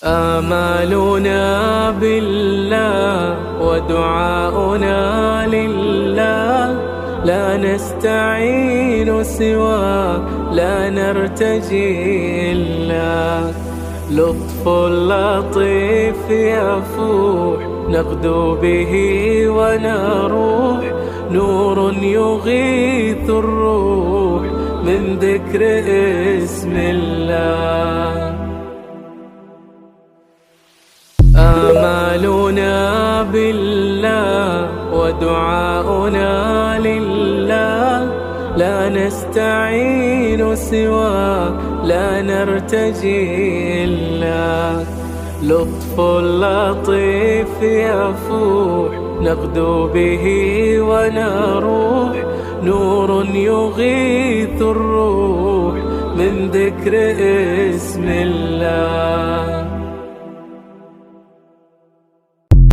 آمالنا بالله ودعاؤنا لله، لا نستعين سواه، لا نرتجي إلا لطف لطيف يفوح، نغدو به ونروح، نور يغيث الروح من ذكر اسم الله. آمالنا بالله ودعاؤنا لله، لا نستعين سواه، لا نرتجي إلا لطف لطيف يفوح، نغدو به ونروح، نور يغيث الروح من ذكر اسم الله.